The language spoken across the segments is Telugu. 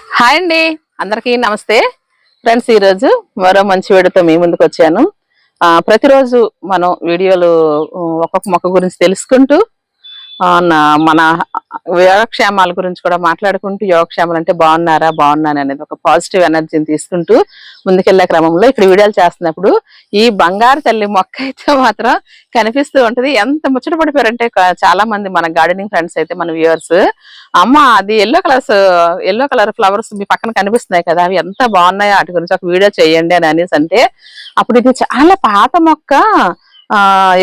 హాయ్ అండి, అందరికీ నమస్తే ఫ్రెండ్స్. ఈరోజు మరో మంచి వీడియోతో మీ ముందుకు వచ్చాను. ప్రతిరోజు మనం వీడియోలు ఒక్కొక్క మొక్క గురించి తెలుసుకుంటూ మన యోగక్షేమాల గురించి కూడా మాట్లాడుకుంటూ, యోగక్షేమాలు అంటే బాగున్నాను అనేది ఒక పాజిటివ్ ఎనర్జీని తీసుకుంటూ ముందుకెళ్లే క్రమంలో ఇక్కడ వీడియోలు చేస్తున్నప్పుడు ఈ బంగారు తల్లి మొక్క అయితే మాత్రం కనిపిస్తూ ఉంటది. ఎంత ముచ్చట పడిపోయారంటే చాలా మంది మన గార్డెనింగ్ ఫ్రెండ్స్ అయితే, మన వ్యూవర్స్, అమ్మ అది ఎల్లో కలర్ ఫ్లవర్స్ మీ పక్కన కనిపిస్తున్నాయి కదా, అవి ఎంత బాగున్నాయో వాటి గురించి ఒక వీడియో చేయండి అని అనేసి అంటే, అప్పుడు ఇది చాలా పాత మొక్క,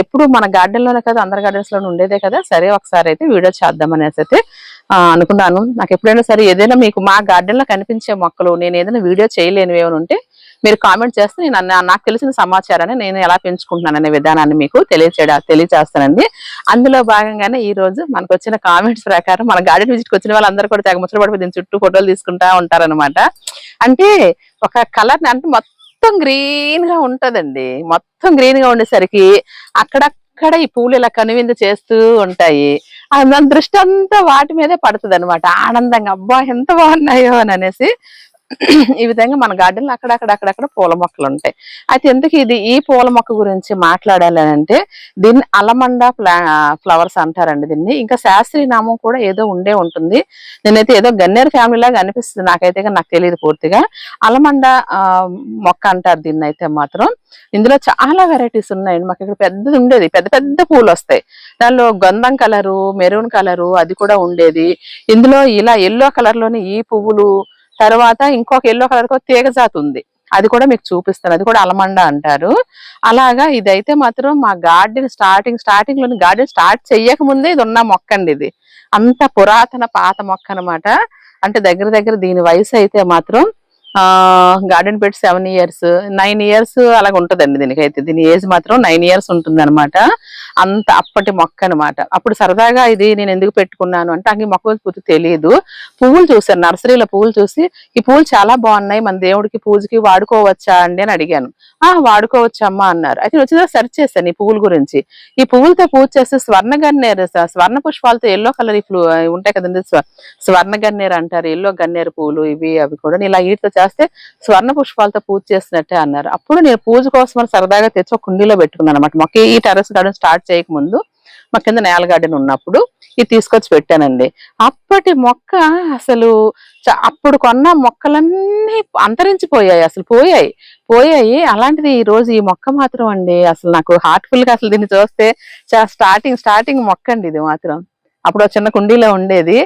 ఎప్పుడు మన గార్డెన్ లోనే కదా, అందరి గార్డెన్స్ లోనే ఉండేదే కదా, సరే ఒకసారి అయితే వీడియో చేద్దాం అనేసి అయితే అనుకున్నాను. నాకు ఎప్పుడైనా సరే ఏదైనా మీకు మా గార్డెన్ లో కనిపించే మొక్కలు నేను ఏదైనా వీడియో చేయలేనివి ఏమైనా ఉంటే మీరు కామెంట్ చేస్తే నేను నాకు తెలిసిన సమాచారాన్ని నేను ఎలా పెంచుకుంటున్నాను అనే విధానాన్ని మీకు తెలియచేస్తానండి. అందులో భాగంగానే ఈ రోజు మనకు వచ్చిన కామెంట్స్ ప్రకారం మన గార్డెన్ విజిట్ కి వచ్చిన వాళ్ళందరూ కూడా తెగ ముచ్చట పడిపోయి దీని చుట్టూ ఫోటోలు తీసుకుంటా ఉంటారనమాట. అంటే ఒక కలర్ అంటే మొత్తం గ్రీన్ గా ఉంటదండి. మొత్తం గ్రీన్ గా ఉండేసరికి అక్కడక్కడ ఈ పూలు ఇలా కనువిందు చేస్తూ ఉంటాయి. మన దృష్టి అంతా వాటి మీదే పడుతుంది అనమాట. ఆనందంగా అబ్బా ఎంత బాగున్నాయో అని అనేసి ఈ విధంగా మన గార్డెన్ లో అక్కడక్కడ పూల మొక్కలు ఉంటాయి. అయితే ఎందుకు ఈ పూల మొక్క గురించి మాట్లాడాలి అని అంటే, దీన్ని అలమండా ఫ్లవర్స్ అంటారండి దీన్ని. ఇంకా శాస్త్రీయ నామం కూడా ఏదో ఉంటుంది. నేనైతే ఏదో గన్నేరు ఫ్యామిలీ లాగా అనిపిస్తుంది నాకైతే, నాకు తెలియదు పూర్తిగా. అలమండా మొక్క అంటారు దీన్ని అయితే మాత్రం. ఇందులో చాలా వెరైటీస్ ఉన్నాయండి. మాకు ఇక్కడ పెద్దది ఉండేది, పెద్ద పెద్ద పూలు వస్తాయి. దానిలో గంధం కలరు, మెరూన్ కలరు అది కూడా ఉండేది. ఇందులో ఇలా ఎల్లో కలర్ లోని ఈ పువ్వులు, తర్వాత ఇంకొక ఎల్లో కలర్ తీగ జాతి ఉంది, అది కూడా మీకు చూపిస్తాను. అది కూడా అలమండ అంటారు. అలాగా ఇదైతే మాత్రం మా గార్డెన్ స్టార్టింగ్ లోని గార్డెన్ స్టార్ట్ చెయ్యక ముందే ఇది ఉన్న మొక్క అండి. ఇది అంత పురాతన పాత మొక్క అనమాట. అంటే దగ్గర దీని వయసు అయితే మాత్రం గార్డెన్ పెట్టి 7 years 9 years అలాగ ఉంటదండి దీనికైతే. దీని ఏజ్ మాత్రం 9 years ఉంటుంది అనమాట. అంత అప్పటి మొక్క అనమాట. అప్పుడు సరదాగా ఇది నేను ఎందుకు పెట్టుకున్నాను అంటే, నాకు ఈ మొక్క పూర్తి తెలియదు. పువ్వులు చూసాను, నర్సరీలో పువ్వులు చూసి ఈ పువ్వులు చాలా బాగున్నాయి, మన దేవుడికి పూజకి వాడుకోవచ్చా అండి అని అడిగాను. వాడుకోవచ్చమ్మా అన్నారు. అయితే వచ్చిన సెర్చ్ చేశాను ఈ పువ్వుల గురించి. ఈ పువ్వులతో పూజ చేస్తే స్వర్ణ పుష్పాలతో ఎల్లో కలర్ ఉంటాయి కదండి, స్వర్ణ గన్నేరు అంటారు, ఎల్లో గన్నేరు పూలు ఇవి అవి కూడా ఇలా వీటితో చేస్తే స్వర్ణ పుష్పాలతో పూజ చేసినట్టే అన్నారు. అప్పుడు నేను పూజ కోసం సరదాగా తెచ్చి ఒక కుండీలో పెట్టుకున్నాను అనమాట. మాకు ఈ టెర్రస్ గార్డెన్ స్టార్ట్ చేయకముందు మా కింద నేల గార్డెన్ ఉన్నప్పుడు ఇది తీసుకొచ్చి పెట్టానండి. అప్పటి మొక్క అసలు అప్పుడు కొన్న మొక్కలన్నీ అంతరించిపోయాయి, అసలు పోయాయి. అలాంటిది ఈ రోజు ఈ మొక్క మాత్రం అండి, అసలు నాకు హార్ట్ఫుల్ గా అసలు దీన్ని చూస్తే స్టార్టింగ్ మొక్క అండి ఇది మాత్రం. అప్పుడు చిన్న కుండీలో ఉండేది,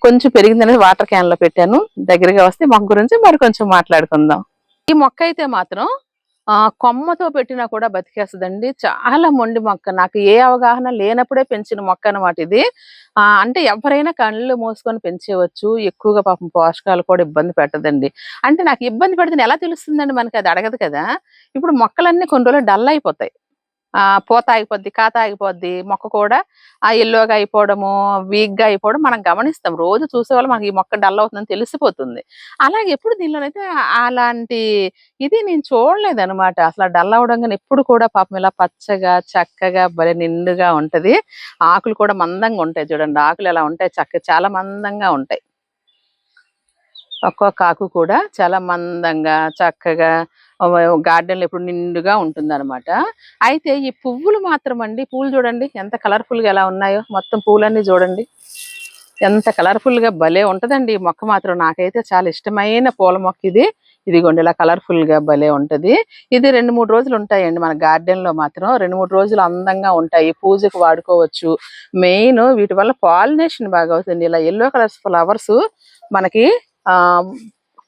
కొంచెం పెరిగిందనేది వాటర్ క్యాన్ లో పెట్టాను. దగ్గరగా వస్తే మొక్క గురించి మరి కొంచెం మాట్లాడుకుందాం. ఈ మొక్క అయితే మాత్రం కొమ్మతో పెట్టినా కూడా బతికేస్తుందండి. చాలా మొండి మొక్క. నాకు ఏ అవగాహన లేనప్పుడే పెంచిన మొక్క అనమాట ఇది. అంటే ఎవరైనా కళ్ళు మూసుకొని పెంచేయవచ్చు. ఎక్కువగా పాపం పోషకాలు కూడా ఇబ్బంది పెట్టదండి. అంటే నాకు ఇబ్బంది పెడితే ఎలా తెలుస్తుందండి, మనకి అది అడగదు కదా. ఇప్పుడు మొక్కలన్నీ కొన్ని రోజులు డల్ అయిపోతాయి. పూత ఆగిపోద్ది, కాత ఆగిపోద్ది. మొక్క కూడా యెల్లోగా అయిపోవడము, వీక్‌గా అయిపోవడం మనం గమనిస్తాం. రోజు చూసేవాళ్ళు మనకి ఈ మొక్క డల్ అవుతుందని తెలిసిపోతుంది. అలాగే ఎప్పుడు దీనిలోనైతే అలాంటి ఇది నేను చూడలేదనమాట. అసల డల్ అవ్వడం గాని ఎప్పుడు కూడా పాపం ఇలా పచ్చగా, చక్కగా భలే నిండుగా ఉంటది. ఆకులు కూడా మందంగా ఉంటాయి చూడండి. ఆకులు ఎలా ఉంటాయి, చాలా మందంగా ఉంటాయి. ఒక్కొక్క ఆకు కూడా చాలా మందంగా, చక్కగా గార్డెన్‌లో ఎప్పుడు నిండుగా ఉంటుందనమాట. అయితే ఈ పువ్వులు మాత్రం అండి, పూలు చూడండి ఎంత కలర్‌ఫుల్‌గా ఎలా ఉన్నాయో. మొత్తం పూలన్నీ చూడండి ఎంత కలర్‌ఫుల్‌గా భలే ఉంటదండి ఈ మొక్క మాత్రం. నాకైతే చాలా ఇష్టమైన పూల మొక్క ఇది. ఇదిగోండి ఇలా కలర్‌ఫుల్‌గా భలే ఉంటది. ఇది 2, 3 రోజులు ఉంటాయండి మన గార్డెన్‌లో మాత్రం. 2, 3 రోజులు అందంగా ఉంటాయి. పూజకు వాడుకోవచ్చు. మెయిన్ వీటి వల్ల పాలినేషన్ బాగా అవుతుంది. ఇలా యెల్లో కలర్ ఫ్లవర్స్ మనకి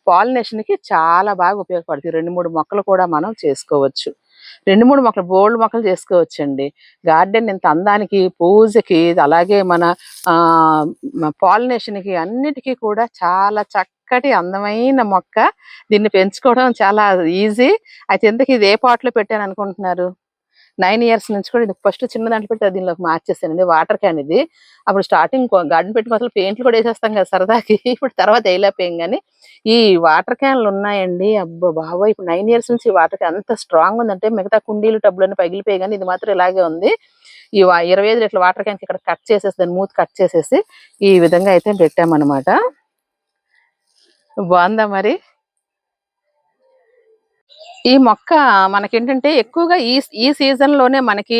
పాలినేషన్ కి చాలా బాగా ఉపయోగపడుతుంది. 2, 3 మొక్కలు కూడా మనం చేసుకోవచ్చు. 2, 3 మొక్కలు, బోల్డ్ మొక్కలు చేసుకోవచ్చండి. గార్డెన్ ఇంత అందానికి, పూజకి, అలాగే మన పాలినేషన్ కి అన్నిటికీ కూడా చాలా చక్కటి అందమైన మొక్క. దీన్ని పెంచుకోవడం చాలా ఈజీ. అయితే ఎందుకు ఇది ఏ పాట్ లో పెట్టాను అనుకుంటున్నారు? 9 years నుంచి కూడా ఇది ఫస్ట్ చిన్న దాంట్లో పెట్టి దీనిలోకి మార్చేసానండి. వాటర్ క్యాన్ ఇది. అప్పుడు స్టార్టింగ్ గార్డెన్ పెట్టుకుని అసలు పెయింట్లు కూడా వేసేస్తాం కదా సరదాకి. ఇప్పుడు తర్వాత వేయలేకపోయాం గానీ, ఈ వాటర్ క్యాన్లు ఉన్నాయండి. అబ్బో బాబోయ్! ఇప్పుడు 9 years నుంచి ఈ వాటర్ క్యాన్ ఎంత స్ట్రాంగ్ ఉందంటే, మిగతా కుండీలు టబ్బులన్నీ పగిలిపోయాయి కానీ ఇది మాత్రం ఇలాగే ఉంది. ఈ 25 లీటర్ల వాటర్ క్యాన్కి ఇక్కడ కట్ చేసేసి, దాని మూత కట్ చేసేసి ఈ విధంగా అయితే పెట్టామన్నమాట. బాగుందా మరి? ఈ మొక్క మనకేంటంటే ఎక్కువగా ఈ ఈ సీజన్ లోనే మనకి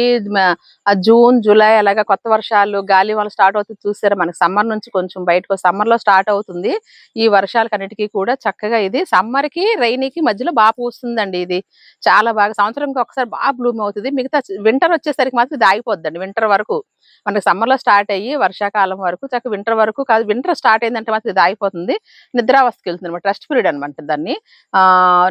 జూన్, జూలై అలాగా కొత్త వర్షాలు, గాలి వాన స్టార్ట్ అవుతుంది చూసారా? మనకి సమ్మర్ నుంచి కొంచెం బయటకు సమ్మర్ లో స్టార్ట్ అవుతుంది. ఈ వర్షాలకన్నిటికి కూడా చక్కగా ఇది సమ్మర్ కి, రైనీకి మధ్యలో పూస్తుందండి ఇది. చాలా బాగా సంవత్సరంకి ఒకసారి బ్లూమ్ అవుతది. మిగతా వింటర్ వచ్చేసరికి మాత్రం ఇది ఆగిపోద్దండి. వింటర్ వరకు మనకి సమ్మర్ లో స్టార్ట్ అయ్యి వర్షాకాలం వరకు వింటర్ వరకు కాదు. వింటర్ స్టార్ట్ అయిందంటే మాత్రం ఇది ఆగిపోతుంది. నిద్రావస్థకెళ్తుందనమాట. రెస్ట్ పీరియడ్ అనమాట దాన్ని.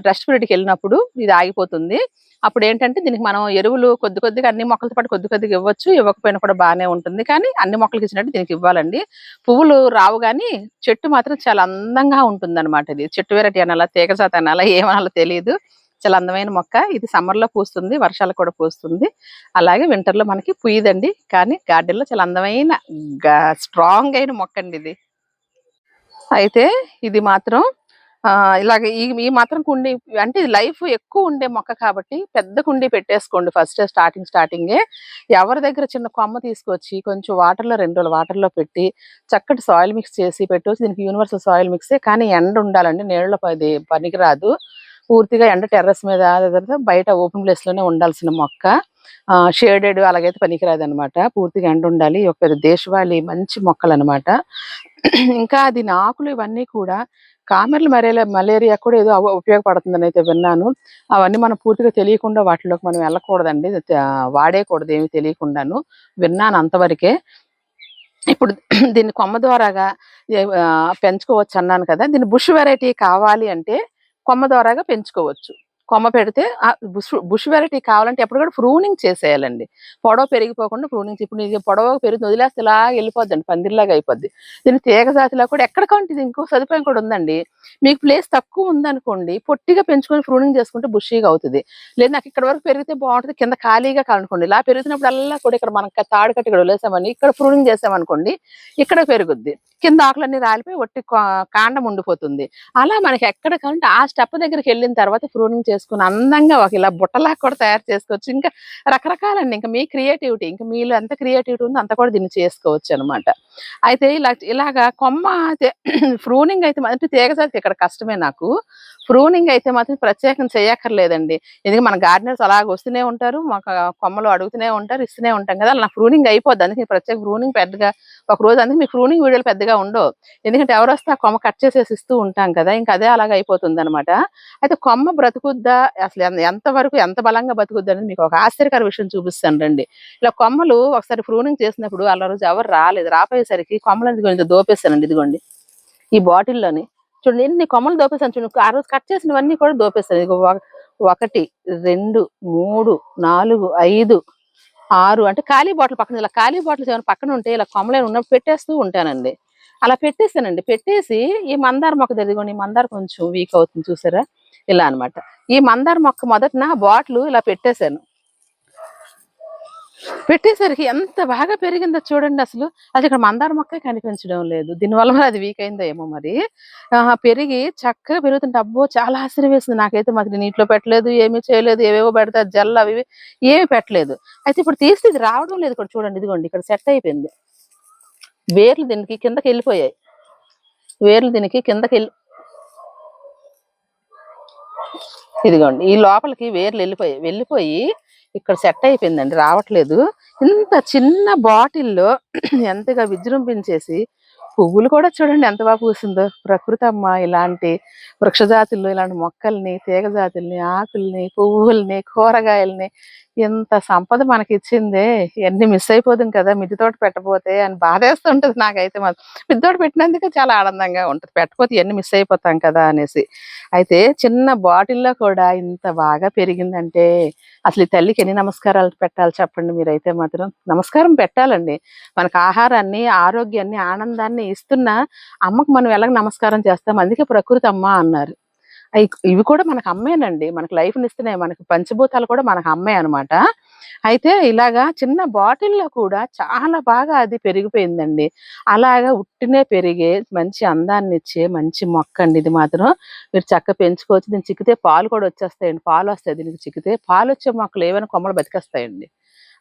రెస్ట్ పీరియడ్‌కెళ్ళినప్పుడు ఇది ఆగిపోతుంది. అప్పుడేంటంటే దీనికి మనం ఎరువులు కొద్ది కొద్దిగా అన్ని మొక్కలతో పాటు కొద్ది కొద్దిగా ఇవ్వచ్చు. ఇవ్వకపోయినా కూడా బానే ఉంటుంది. కానీ అన్ని మొక్కలకి ఇచ్చినట్టు దీనికి ఇవ్వాలండి. పువ్వులు రావు గానీ చెట్టు మాత్రం చాలా అందంగా ఉంటుందనమాట ఇది. చెట్టు వెరైటీ అనాలా, తీగజాతి అనాలా ఏమనాలో తెలీదు. చాలా అందమైన మొక్క. ఇది సమ్మర్‌లో పూస్తుంది. వర్షాలకు కూడా పూస్తుంది. అలాగే వింటర్‌లో మనకి పూయదండి. కానీ గార్డెన్‌లో చాలా అందమైన స్ట్రాంగ్ అయిన మొక్కండి ఇది. అయితే ఇది మాత్రం ఇలాగ ఈ ఈ మాత్రం కుండీ అంటే లైఫ్ ఎక్కువ ఉండే మొక్క కాబట్టి పెద్ద కుండీ పెట్టేసుకోండి ఫస్ట్ స్టార్టింగే. ఎవరి దగ్గర చిన్న కొమ్మ తీసుకొచ్చి కొంచెం వాటర్‌లో 2 రోజులు వాటర్‌లో పెట్టి చక్కటి సాయిల్ మిక్స్ చేసి పెట్టొచ్చు. దీనికి యూనివర్సల్ సాయిల్ మిక్సే. కానీ ఎండ ఉండాలండి. నీడలో పనికిరాదు. పూర్తిగా ఎండ టెర్రస్ మీద లేదా బయట ఓపెన్ ప్లేస్‌లోనే ఉండాల్సిన మొక్క. షేడెడ్ అలాగైతే పనికిరాదనమాట. పూర్తిగా ఎండ ఉండాలి. ఒక పెద్ద దేశవాళీ మంచి మొక్కలనమాట. ఇంకా దీని ఆకులు ఇవన్నీ కూడా కామెర్ల మలేరియా కూడా ఏదో ఉపయోగపడుతుందనైతే విన్నాను. అవన్నీ మనం పూర్తిగా తెలియకుండా వాటిలోకి మనం వెళ్ళకూడదండి. వాడేయకూడదు ఏమి తెలియకుండాను. విన్నాను అంతవరకే. ఇప్పుడు దీన్ని కొమ్మ ద్వారాగా పెంచుకోవచ్చు అన్నాను కదా! దీన్ని బుష్ వెరైటీ కావాలి అంటే కొమ్మ ద్వారాగా పెంచుకోవచ్చు. కొమ్మ పెడితే బుష్ వెరైటీ కావాలంటే ఎప్పుడు కూడా ప్రూనింగ్ చేసేయాలండి. పొడవు పెరిగిపోకుండా ప్రూనింగ్ ఇప్పుడు ఇది పొడవుగా పెరుగుతుంది వదిలేస్తే ఇలా వెళ్ళిపోద్దండి. పందిరిలాగా అయిపోద్ది. దీన్ని తీగ జాతిలో కూడా ఎక్కడికంటే ఇది ఇంకో సదుపాయం కూడా ఉందండి. మీకు ప్లేస్ తక్కువ ఉందనుకోండి పొట్టిగా పెంచుకొని ప్రూనింగ్ చేసుకుంటే బుషీగా అవుతది. లేదు నాకు ఇక్కడ వరకు పెరిగితే బావుంటది. కింద ఖాళీగా కానుకోండి. ఇలా పెరుగుతున్నప్పుడల్లా కూడా ఇక్కడ మనం తాడు కట్టి ఇక్కడ వదిలేసామని ఇక్కడ ప్రూనింగ్ చేసామనుకోండి ఇక్కడ పెరుగుద్ది. కింద ఆకులన్నీ రాలిపోయి ఒట్టి కాండం ఉండిపోతుంది. అలా మనకి ఎక్కడ కావాలంటే ఆ స్టెప్ దగ్గరికెళ్ళిన తర్వాత ప్రూనింగ్ చేసుకొని అందంగా ఒక ఇలా బుట్టలాగా కూడా తయారు చేసుకోవచ్చు. ఇంకా రకరకాలండి. ఇంకా మీ క్రియేటివిటీ. ఇంకా మీలో ఎంత క్రియేటివిటీ ఉందో అంత కూడా దీన్ని చేసుకోవచ్చనమాట. అయితే ఇలాగా కొమ్మ ప్రూనింగ్ అయితే అంటే తీగ జాతి ఇక్కడ కష్టమే నాకు. ప్రూనింగ్ అయితే మాత్రం ప్రత్యేకంగా చేయక్కర్లేదండి. ఎందుకంటే మన గార్డెనర్స్ అలాగ వస్తూనే ఉంటారు. మాకు కొమ్మలు అడుగుతూనే ఉంటారు. ఇస్తూనే ఉంటాం కదా! అలా నాకు ప్రూనింగ్ అయిపోద్ది. అందుకే ప్రత్యేక ప్రూనింగ్ పెద్దగా ఒకరోజు అందుకే మీకు ప్రూనింగ్ వీడియోలు పెద్దగా ఉండవు. ఎందుకంటే ఎవరొస్తే ఆ కొమ్మ కట్ చేసేసి ఇస్తూ ఉంటాం కదా! ఇంక అదే అలాగా అయిపోతుందనమాట. అయితే కొమ్మ బ్రతుకుద్దా? అసలు ఎంత వరకు ఎంత బలంగా బతుకుద్దనేది మీకు ఒక ఆశ్చర్యకర విషయం చూపిస్తాను రండి. ఇలా కొమ్మలు ఒకసారి ప్రూనింగ్ చేసినప్పుడు ఆ రోజు ఎవరు రాలేదు. రాపోయేసరికి కొమ్మలన్నీ కొంచెం దోపేసానండి. ఇదిగోండి. ఈ బాటిల్‌లోని చూడండి ఎన్ని కొమ్మలు దోపేసాను చూడండి. ఆ రోజు కట్ చేసినవన్నీ కూడా దోపేసాను. ఇదిగో 1, 2, 3, 4, 5, 6 అంటే ఖాళీ బాటిల్ పక్కన ఇలా ఖాళీ బాటిల్స్ ఏమైనా పక్కన ఉంటే ఇలా కొమ్మలేమైనా ఉన్నప్పుడు పెట్టేస్తూ ఉంటానండి. అలా పెట్టేసానండి. పెట్టేసి ఈ మందార మొక్క ఇదిగోండి ఈ మందార కొంచెం వీక్ అవుతుంది చూసారా? ఇలా అన్నమాట. ఈ మందార మొక్క మొదటన బాటిల్ ఇలా పెట్టేసాను. పెట్టేసరికి ఎంత బాగా పెరిగిందో చూడండి అసలు. అసలిక్కడ మందార మొక్కే కనిపించడం లేదు. దీనివల్ల మరి అది వీక్ అయిందో ఏమో మరి. పెరిగి చక్కగా పెరుగుతుంటే అబ్బో! చాలా ఆశ్చర్యం వేసింది నాకైతే. మరి నీటిలో పెట్టలేదు, ఏమీ చేయలేదు. ఏవేవో పెడతారు జెల్ అవి ఇవి ఏమి పెట్టలేదు. అయితే ఇప్పుడు తీస్తే ఇది రావడం లేదు కూడా చూడండి. ఇదిగోండి ఇక్కడ సెట్ అయిపోయింది. వేర్లు దీనికి కిందకెళ్ళిపోయాయి. వేర్లు దీనికి ఇదిగోండి. ఈ లోపలికి వేర్లు వెళ్ళిపోయి ఇక్కడ సెట్ అయిపోయిందండి. రావట్లేదు. ఇంత చిన్న బాటిల్‌లో ఎంతగా విజృంభించేసి పువ్వులు కూడా చూడండి ఎంత పూసిందో. ప్రకృతమ్మ ఇలాంటి వృక్షజాతుల్లో ఇలాంటి మొక్కల్ని, తీగ జాతుల్ని, ఆకుల్ని, పువ్వుల్ని, కూరగాయల్ని ఇంత సంపద మనకిచ్చిందే. ఇయన్నీ మిస్ అయిపోదుం కదా! మిద్దె తోట పెట్టపోతే అని బాధేస్తుంటది నాకైతే మాత్రం. మిద్దె తోట పెట్టినందుకే చాలా ఆనందంగా ఉంటది. పెట్టకపోతే ఇయన్నీ మిస్ అయిపోతాం కదా! అనేసి. అయితే చిన్న బాటిల్‌లో కూడా ఇంత బాగా పెరిగిందంటే అసలు ఈ తల్లికి ఎన్ని నమస్కారాలు పెట్టాలి చెప్పండి మీరైతే మాత్రం. నమస్కారం పెట్టాలండి. మనకు ఆహారాన్ని, ఆరోగ్యాన్ని, ఆనందాన్ని ఇస్తున్న అమ్మకు మనం ఎలాగ నమస్కారం చేస్తాం. అందుకే ప్రకృతి అమ్మ అన్నారు. ఇవి కూడా మనకు అమ్మేనండి. మనకు లైఫ్‌నిస్తున్నాయి. మనకు పంచభూతాలు కూడా మనకు అమ్మే అనమాట. అయితే ఇలాగా చిన్న బాటిల్‌లో కూడా చాలా బాగా అది పెరిగిపోయిందండి. అలాగా ఉట్టినే పెరిగే మంచి అందాన్నిచ్చే మంచి మొక్కండి ఇది మాత్రం. మీరు చక్కగా పెంచుకోవచ్చు. దీన్ని చిక్కితే పాలు కూడా వచ్చేస్తాయండి. పాలొస్తాయి దీనికి చిక్కితే. పాలొచ్చే మొక్కలు ఏవైనా కొమ్మలు బతికేస్తాయండి.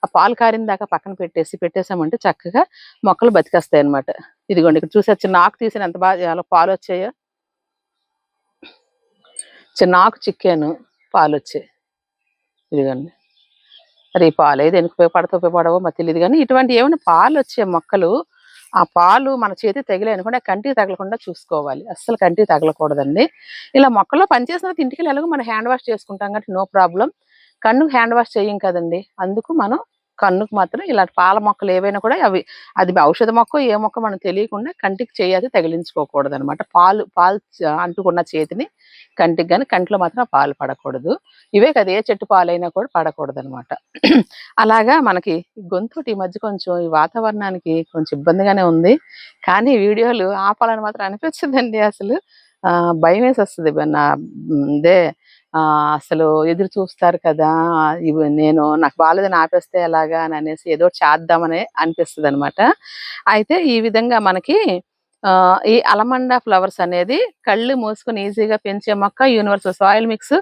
ఆ పాలు కారిన దాకా పక్కన పెట్టేసామంటే చక్కగా మొక్కలు బతికేస్తాయన్నమాట. ఇదిగోండి ఇక్కడ చూసారా చిన్న ఆకు తీసాను ఎంత బాగా ఎలా పాలొచ్చాయో. నాకు చిక్కాను, పాలు వచ్చాయి. ఇదిగోండి. మరి ఈ పాలు ఏది ఎందుకు ఉపయోగపడవో మరి తెలియదు కానీ ఇటువంటి ఏమైనా పాలు వచ్చే మొక్కలు, ఆ పాలు మన చేతికి తగిలాయి అనుకోండి, కంటికి తగలకుండా చూసుకోవాలి. అస్సలు కంటికి తగలకూడదండి. ఇలా మొక్కల్లో పనిచేసిన తర్వాత ఇంటికి ఎలాగో మనం హ్యాండ్ వాష్ చేసుకుంటాం కాబట్టి నో ప్రాబ్లం. కన్నుకు హ్యాండ్ వాష్ చేయం కదండి. అందుకు మనం కన్నుకు మాత్రం ఇలాంటి పాల మొక్కలు ఏవైనా కూడా అది ఔషధ మొక్క ఏ మొక్క మనం తెలియకుండా కంటికి చేయి తగిలించుకోకూడదు అనమాట. పాలు పాలు అంటుకున్న చేతిని కంటికి కానీ కంటిలో మాత్రం పాలు పడకూడదు. ఇవే కదా ఏ చెట్టు పాలైనా కూడా పడకూడదు అనమాట. అలాగా మనకి గొంతు ఈ మధ్య కొంచెం ఈ వాతావరణానికి కొంచెం ఇబ్బందిగానే ఉంది. కానీ వీడియోలు ఆపాలని మాత్రం అనిపించదండి అసలు. భయం వేసేస్తుంది. ఇదే అసలు ఎదురు చూస్తారు కదా, నాకు బాలేదని ఆపేస్తే ఎలాగా అని అనేసి ఏదో చేద్దామని అనిపిస్తుంది అనమాట. అయితే ఈ విధంగా మనకి ఈ అలమండా ఫ్లవర్స్ అనేది కళ్ళు మూసుకొని ఈజీగా పెంచే మొక్క. యూనివర్సల్ సాయిల్ మిక్స్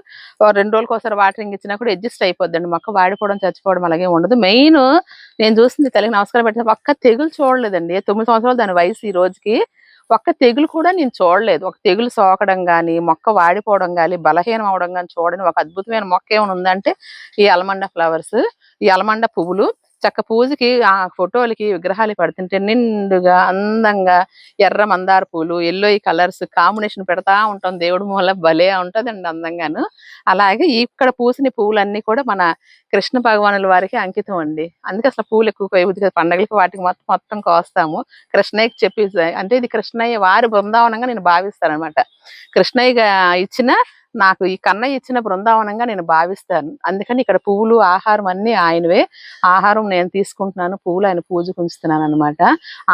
2 రోజులకు ఒకసారి వాటరింగ్ ఇచ్చినా కూడా అడ్జస్ట్ అయిపోద్దండి. మొక్క వాడిపోవడం చచ్చిపోవడం అలాగే ఉండదు. మెయిన్ నేను చూసింది తల్లికి నమస్కారం పెట్టిన ఒక్క తెగులు చూడలేదండి. 9 సంవత్సరాలు దాని వయసు ఈ రోజుకి. ఒక్క తెగులు కూడా నేను చూడలేదు. ఒక తెగులు సోకడం గాని, మొక్క వాడిపోవడం గాని, బలహీనం అవడం గాని చూడని ఒక అద్భుతమైన మొక్క ఏమైనా ఉందంటే ఈ అలమండా ఫ్లవర్స్, ఈ అలమండా పువ్వులు. చక్క పూజకి ఆ ఫోటోలకి విగ్రహాలు పెడుతుంటే నిండుగా అందంగా ఎర్ర మందార పూలు, ఎల్లో ఈ కలర్స్ కాంబినేషన్ పెడతా ఉంటాం. దేవుడి మూల భలే ఉంటదండి అందంగాను. అలాగే ఇక్కడ పూసిన పువ్వులన్నీ కూడా మన కృష్ణ భగవానుల వారికి అంకితం అండి. అందుకే అసలు పూలు ఎక్కువ కోయబుద్ది పండగలకి వాటికి మొత్తం కోస్తాము. కృష్ణయ్యకి చెప్పి, అంటే ఇది కృష్ణయ్య వారి బృందావనంగా నేను భావిస్తాను అనమాట. కృష్ణయ్య ఇచ్చిన నాకు ఈ కన్నయ్య ఇచ్చిన బృందావనంగా నేను భావిస్తాను. అందుకని ఇక్కడ పువ్వులు ఆహారం అన్ని ఆయనవే. ఆహారం నేను తీసుకుంటున్నాను, పువ్వులు ఆయన పూజకు ఉంచుతున్నాను అనమాట.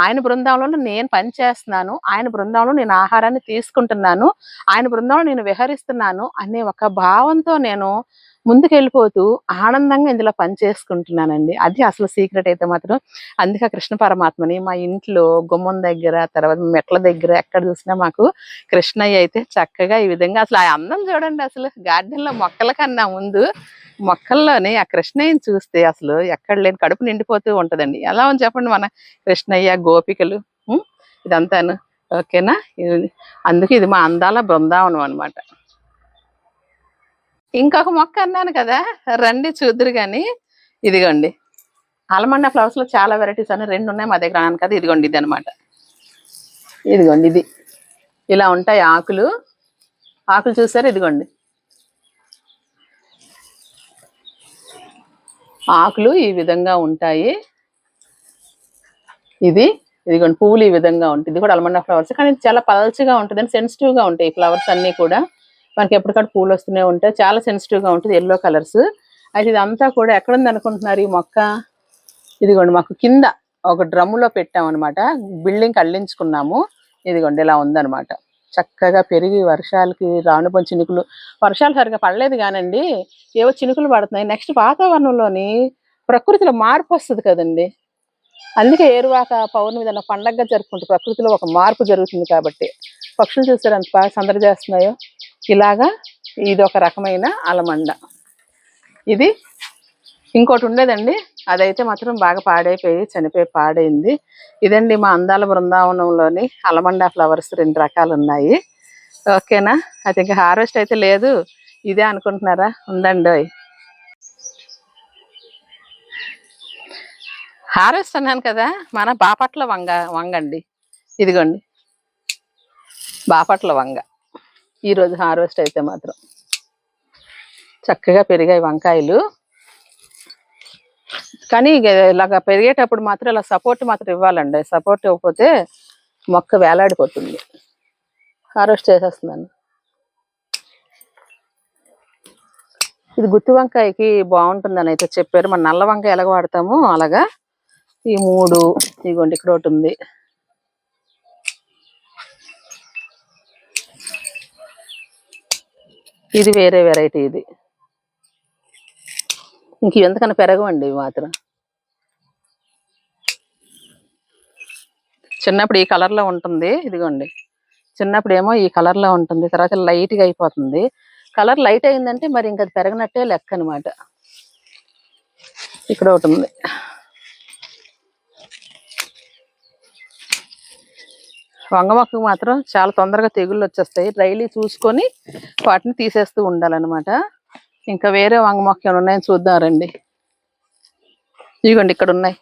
ఆయన బృందావనంలో నేను పని చేస్తున్నాను, ఆయన బృందావనంలో నేను ఆహారాన్ని తీసుకుంటున్నాను, ఆయన బృందావనంలో నేను విహరిస్తున్నాను అనే ఒక భావంతో నేను ముందుకెళ్ళిపోతూ ఆనందంగా ఇందులో పని చేసుకుంటున్నానండి. అది అసలు సీక్రెట్ అయితే మాత్రం. అందుకే కృష్ణ పరమాత్మని మా ఇంట్లో గుమ్మం దగ్గర, తర్వాత మెట్ల దగ్గర ఎక్కడ చూసినా మాకు కృష్ణయ్య అయితే చక్కగా ఈ విధంగా అసలు ఆ అందం చూడండి. అసలు గార్డెన్ లో మొక్కల కన్నా ముందు మొక్కల్లోనే ఆ కృష్ణయ్యని చూస్తే అసలు ఎక్కడ లేని కడుపు నిండిపోతూ ఉంటదండి. ఎలా ఉంది చెప్పండి మన కృష్ణయ్య, గోపికలు, ఇదంతాను. ఓకేనా? అందుకే ఇది మా అందాల బృందావనం అనమాట. ఇంకొక మొక్క అన్నాను కదా, రండి చూద్దురు గాని. ఇదిగోండి అలమండా ఫ్లవర్స్ లో చాలా వెరైటీస్ అని 2 ఉన్నాయి మా దగ్గర అన్నాను కదా. ఇదిగోండి ఇది అనమాట. ఇదిగోండి ఇది ఇలా ఉంటాయి ఆకులు. చూసారు? ఇదిగోండి ఆకులు ఈ విధంగా ఉంటాయి. ఇదిగోండి పువ్వులు ఈ విధంగా ఉంటుంది. ఇది కూడా అలమండా ఫ్లవర్స్, కానీ చాలా పల్చగా ఉంటుంది అని సెన్సిటివ్ గా ఉంటాయి ఫ్లవర్స్ అన్ని కూడా. మనకి ఎప్పటికప్పుడు పూలు వస్తూనే ఉంటాయి. చాలా సెన్సిటివ్ గా ఉంటుంది, ఎల్లో కలర్స్. అయితే ఇదంతా కూడా ఎక్కడుంది అనుకుంటున్నారు ఈ మొక్క? ఇదిగోండి మాకు కింద ఒక డ్రమ్ములో పెట్టామన్నమాట. బిల్డింగ్ అల్లించుకున్నాము. ఇదిగోండి ఇలా ఉందన్నమాట. చక్కగా పెరిగి వర్షాలకి రానుపోని చినుకులు, వర్షాలు సరిగా పడలేదు కానండి, ఏవో చినుకులు పడుతున్నాయి. నెక్స్ట్ వాతావరణంలోని ప్రకృతిలో మార్పు వస్తుంది కదండి. అందుకే ఏరువాక పౌర్ణమి అన్న పండగగా జరుపుకుంటూ ప్రకృతిలో ఒక మార్పు జరుగుతుంది కాబట్టి. పక్షులు చూసారు అంత బాగా సందడి చేస్తున్నాయో. ఇలాగా ఇది ఒక రకమైన అలమండ. ఇది ఇంకోటి ఉండేదండి, అదైతే మాత్రం బాగా చనిపోయి పాడైంది. ఇదండి మా అందాల బృందావనంలోని అలమండా ఫ్లవర్స్ 2 రకాలు ఉన్నాయి. ఓకేనా? అయితే ఇంకా హార్వెస్ట్ అయితే లేదు, ఇదే అనుకుంటున్నారా? ఉందండి. హార్వెస్ట్ అన్నాను కదా, మన బాపట్ల వంగండి. ఇదిగోండి బాపట్ల వంగ. ఈరోజు హార్వెస్ట్ అయితే మాత్రం చక్కగా పెరిగాయి వంకాయలు. కానీ ఇలాగ పెరిగేటప్పుడు మాత్రం ఇలా సపోర్ట్ మాత్రం ఇవ్వాలండి. సపోర్ట్ ఇవ్వకపోతే మొక్క వేలాడిపోతుంది. హార్వెస్ట్ చేసేస్తున్నాను. ఇది గుత్తి వంకాయకి బాగుంటుందని అయితే చెప్పారు. మన నల్ల వంకాయ ఎలాగ వాడతామో అలాగా ఈ 3. ఇదిగోండి ఇక్కడ ఒకటి ఉంది. ఇది వేరే వెరైటీ. ఇది ఇంక ఎంతకన్నా పెరగవండి ఇవి మాత్రం. చిన్నప్పుడు ఈ కలర్ లో ఉంటుంది. ఇదిగోండి చిన్నప్పుడు ఏమో ఈ కలర్ లో ఉంటుంది, తర్వాత లైట్ గా అయిపోతుంది. కలర్ లైట్ అయిందంటే మరి ఇంకా పెరగనట్టే లెక్క అనమాట. ఇక్కడ ఒకటి ఉంది. వంగ మొక్కకు మాత్రం చాలా తొందరగా తెగుళ్ళు వచ్చేస్తాయి. డైలీ చూసుకొని వాటిని తీసేస్తూ ఉండాలన్నమాట. ఇంకా వేరే వంగ మొక్క ఏమైనా ఉన్నాయని చూద్దాం రండి. ఇదిగోండి ఇక్కడ ఉన్నాయి.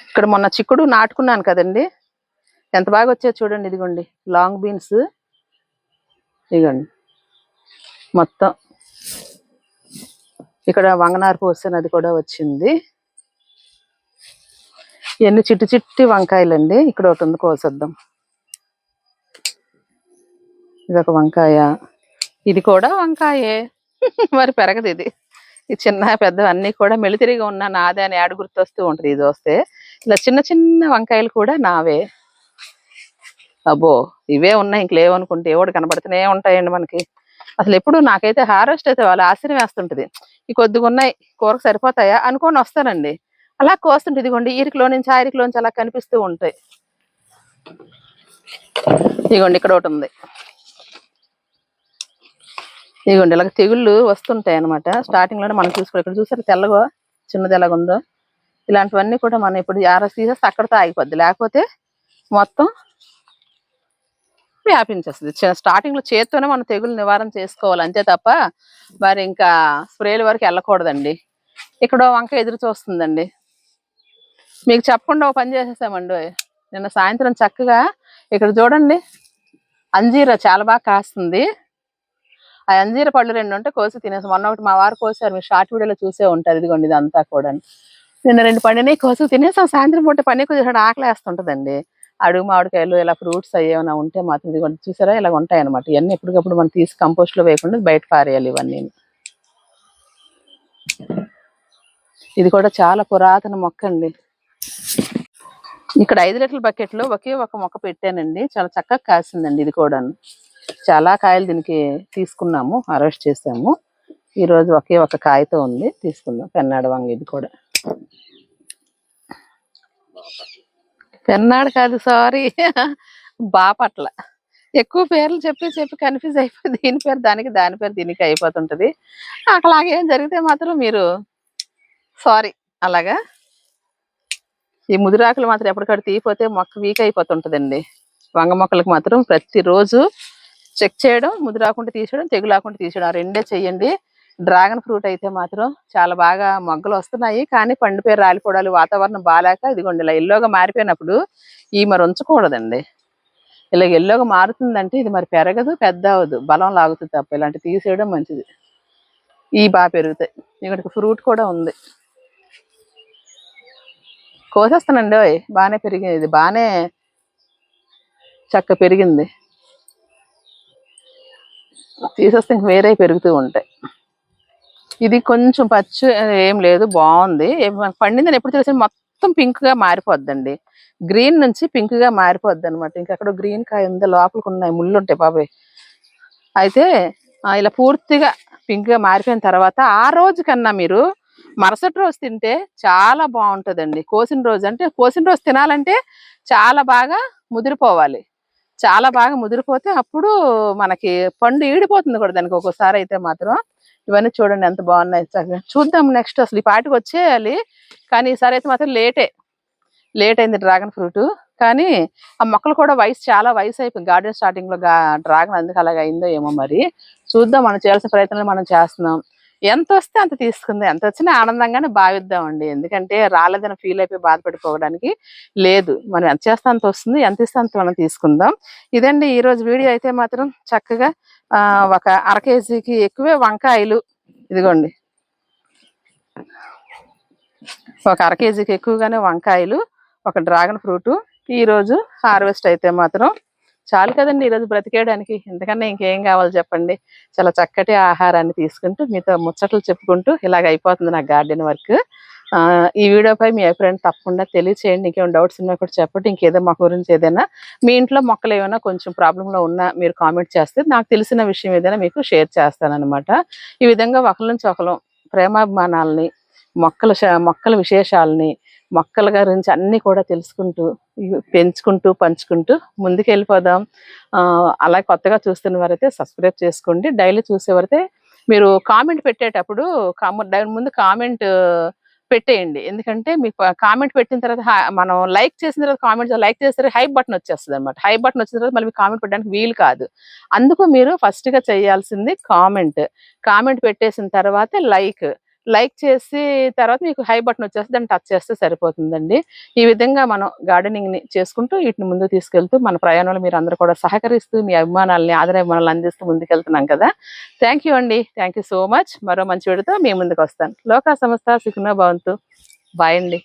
ఇక్కడ మొన్న చిక్కుడు నాటుకున్నాను కదండి, ఎంత బాగా వచ్చాయో చూడండి. ఇదిగోండి లాంగ్ బీన్స్, ఇదిగోండి మొత్తం. ఇక్కడ వంగనారు పోసాను, అది కూడా వచ్చింది. ఇవన్నీ చిట్టి చిట్టి వంకాయలండి. ఇక్కడ ఒకటి ఉంది, కోసేద్దాం. ఇది ఒక వంకాయ, ఇది కూడా వంకాయే. మరి పెరగదు ఇది. ఈ చిన్న పెద్ద అన్ని కూడా మెలితిరిగా ఉన్న నాదే అని యాడ్ గుర్తొస్తూ ఉంటుంది. ఇది వస్తే ఇలా చిన్న చిన్న వంకాయలు కూడా నావే. అబ్బో ఇవే ఉన్నాయి, ఇంకలేవనుకుంటే ఏవోడు కనబడుతూనే ఉంటాయండి మనకి. అసలు ఎప్పుడు నాకైతే హార్వెస్ట్ అయితే వాళ్ళు ఆశ్చర్యం వేస్తుంటది. ఈ కొద్దిగా ఉన్నాయి, కూరకు సరిపోతాయా అనుకొని వస్తానండి. అలా కోస్తుంటే ఇదిగోండి ఈరికలో నుంచి ఆ ఇరికలోంచి అలా కనిపిస్తూ ఉంటాయి. ఇదిగోండి ఇక్కడ ఒకటి ఉంది. ఇదిగోండి ఇలాగ తెగుళ్ళు వస్తుంటాయి అనమాట. స్టార్టింగ్ లోనే మనం చూసుకోవాలి. ఇక్కడ చూసారు తెల్లగా చిన్నది ఎలాగుందో. ఇలాంటివన్నీ కూడా మనం ఇప్పుడు తీసేస్తే అక్కడితో ఆగిపోద్ది, లేకపోతే మొత్తం వ్యాపించేస్తుంది. స్టార్టింగ్ లో చేత్తోనే మనం తెగులు నివారణ చేసుకోవాలి అంతే తప్ప మరి ఇంకా స్ప్రేల వరకు వెళ్ళకూడదండి. ఇక్కడ వంకాయ ఎదురు చూస్తుందండి. మీకు చెప్పకుండా ఒక పని చేసేసామండి. నిన్న సాయంత్రం చక్కగా ఇక్కడ చూడండి అంజీర చాలా బాగా కాస్తుంది. ఆ అంజీర పళ్ళు 2 ఉంటే కోసి తినేసి మొన్న ఒకటి మా వారు కోసారు, మీరు షార్ట్ వీడియోలో చూసే ఉంటారు. ఇదిగోండి ఇదంతా కూడా నిన్న 2 పండిని కోసి తినేసాం. సాయంత్రం పూట పని ఎక్కువ ఆకలి వేస్తుంటదండి. అడుగు మామిడికాయలు ఇలా ఫ్రూట్స్ ఏమైనా ఉంటే మాత్రం ఇదిగోండి చూసారా ఇలా ఉంటాయి అనమాట. ఇవన్నీ ఎప్పటికప్పుడు మనం తీసి కంపోస్ట్ లో వేయకుండా బయట పారేయాలి ఇవన్నీ. ఇది కూడా చాలా పురాతన మొక్క అండి. ఇక్కడ 5 లీటర్ల బకెట్లో ఒకే ఒక మొక్క పెట్టానండి, చాలా చక్కగా కాసిందండి. ఇది కూడా చాలా కాయలు దీనికి తీసుకున్నాము, హార్వెస్ట్ చేసాము. ఈరోజు ఒకే ఒక కాయతో ఉంది, తీసుకుందాం. పెన్నాడు వంగ, ఇది కూడా పెన్నాడు కాదు, సారీ బాపట్ల. ఎక్కువ పేర్లు చెప్పి కన్ఫ్యూజ్ అయిపోయి దీని పేరు దానికి, దాని పేరు దీనికి అయిపోతుంటది. అట్లాగేం జరిగితే మాత్రం మీరు సారీ. అలాగా ఈ ముదిరాకులు మాత్రం ఎప్పటికక్కడ తీయపోతే మొక్క వీక్ అయిపోతుంటదండి. వంగ మొక్కలకు మాత్రం ప్రతిరోజు చెక్ చేయడం, ముదిరాకుండా తీసేయడం, తెగులాకుండా తీసేయడం, ఆ రెండే చెయ్యండి. డ్రాగన్ ఫ్రూట్ అయితే మాత్రం చాలా బాగా మొగ్గలు వస్తున్నాయి, కానీ పండిపోయి రాలిపోవడాలు, వాతావరణం బాగాలేక ఇదిగోండి ఇలా ఎల్లోగా మారిపోయినప్పుడు ఈ మరి ఉంచకూడదండి. ఇలా ఎల్లోగా మారుతుందంటే ఇది మరి పెరగదు, పెద్ద అవ్వదు, బలం లాగుతుంది తప్ప. ఇలాంటి తీసేయడం మంచిది. ఈ బాగా పెరుగుతాయి. ఇక్కడికి ఫ్రూట్ కూడా ఉంది, కోసేస్తానండి. బాగానే పెరిగింది, ఇది బాగానే చక్క పెరిగింది. తీసేస్తే ఇంక వేరే పెరుగుతూ ఉంటాయి. ఇది కొంచెం పచ్చి ఏం లేదు, బాగుంది. పండిందని ఎప్పుడు తెలిసిన మొత్తం పింక్ గా మారిపోద్దండి. గ్రీన్ నుంచి పింక్ గా మారిపోద్ది అనమాట. ఇంకెక్కడ గ్రీన్ కాయ ఉంది, లోపలికి ఉన్నాయి ముళ్ళు ఉంటాయి బాబాయ్. అయితే ఇలా పూర్తిగా పింక్ గా మారిపోయిన తర్వాత ఆ రోజు కన్నా మీరు మరుసటి రోజు తింటే చాలా బాగుంటుందండి. కోసిన రోజు అంటే కోసిన రోజు తినాలంటే చాలా బాగా ముదిరిపోవాలి. చాలా బాగా ముదిరిపోతే అప్పుడు మనకి పండు ఈడిపోతుంది కూడా దానికి ఒక్కోసారి అయితే మాత్రం. ఇవన్నీ చూడండి ఎంత బాగున్నాయి. చూద్దాం నెక్స్ట్ అసలు ఈ పాటికి వచ్చేయాలి, కానీ ఈసారి అయితే మాత్రం లేట్ అయింది డ్రాగన్ ఫ్రూట్. కానీ ఆ మొక్కలు కూడా చాలా వయసు అయిపోయింది. గార్డెన్ స్టార్టింగ్ లో డ్రాగన్ అందుకు అలాగ అయిందో ఏమో మరి. చూద్దాం, మనం చేయాల్సిన ప్రయత్నాలు మనం చేస్తున్నాం. ఎంత వస్తే అంత తీసుకుంది, ఎంత వచ్చినా ఆనందంగానే భావిద్దామండి. ఎందుకంటే రాలేదని ఫీల్ అయిపోయి బాధపడిపోవడానికి లేదు. మనం ఎంత చేస్తే అంత వస్తుంది, ఎంత ఇస్తే అంత మనం తీసుకుందాం. ఇదండి ఈరోజు వీడియో. అయితే మాత్రం చక్కగా ఒక 1/2 కేజీకి ఎక్కువే వంకాయలు, ఇదిగోండి ఒక 1/2 కేజీకి ఎక్కువగానే వంకాయలు, ఒక డ్రాగన్ ఫ్రూట్ ఈరోజు హార్వెస్ట్ అయితే మాత్రం చాలు కదండి ఈరోజు బ్రతికేయడానికి. ఎందుకన్నా ఇంకేం కావాలి చెప్పండి. చాలా చక్కటి ఆహారాన్ని తీసుకుంటూ మీతో ముచ్చట్లు చెప్పుకుంటూ ఇలాగ అయిపోతుంది నా గార్డెన్ వర్క్. ఈ వీడియోపై మీ అభిప్రాయం తప్పకుండా తెలియచేయండి. ఇంకేమైనా డౌట్స్ ఉన్నా కూడా చెప్పండి. ఇంకేదో మొక్క గురించి ఏదైనా మీ ఇంట్లో మొక్కలు ఏమైనా కొంచెం ప్రాబ్లంలో ఉన్నా మీరు కామెంట్ చేస్తే నాకు తెలిసిన విషయం ఏదైనా మీకు షేర్ చేస్తానన్నమాట. ఈ విధంగా ఒకరి నుంచి ఒకరు ప్రేమాభిమానాలని, మొక్కల విశేషాలని, మొక్కల గురించి అన్ని కూడా తెలుసుకుంటూ పెంచుకుంటూ పంచుకుంటూ ముందుకు వెళ్ళిపోదాం. అలాగే కొత్తగా చూస్తున్న వారైతే సబ్స్క్రైబ్ చేసుకోండి. డైలీ చూసేవారైతే మీరు కామెంట్ పెట్టేటప్పుడు ముందు కామెంట్ పెట్టేయండి. ఎందుకంటే మీకు కామెంట్ పెట్టిన తర్వాత మనం లైక్ చేసిన తర్వాత కామెంట్ లైక్ చేస్తే హైప్ బటన్ వచ్చేస్తదనమాట. హైప్ బటన్ వచ్చిన తర్వాత మళ్ళీ మీకు కామెంట్ పెట్టడానికి వీలు కాదు. అందుకు మీరు ఫస్ట్‌గా చేయాల్సింది కామెంట్. కామెంట్ పెట్టేసిన తర్వాత లైక్. లైక్ చేసి తర్వాత మీకు హై బటన్ వచ్చేస్తది. దాన్ని టచ్ చేస్తే సరిపోతుందండి. ఈ విధంగా మనం గార్డెనింగ్‌ని చేసుకుంటూ వీటిని ముందుకు తీసుకెళ్తూ మన ప్రయాణంలో మీరందరూ కూడా సహకరిస్తూ మీ అభిమానాల్ని, ఆదరాభిమానాలు అందిస్తూ ముందుకెళ్తున్నాం కదా! థాంక్ యూ అండి. Thank you so much. మరో మంచి వీడియోతో మీ ముందుకొస్తాను. లోకా సమస్త సుఖినో భవంతు. బాయ్ అండి.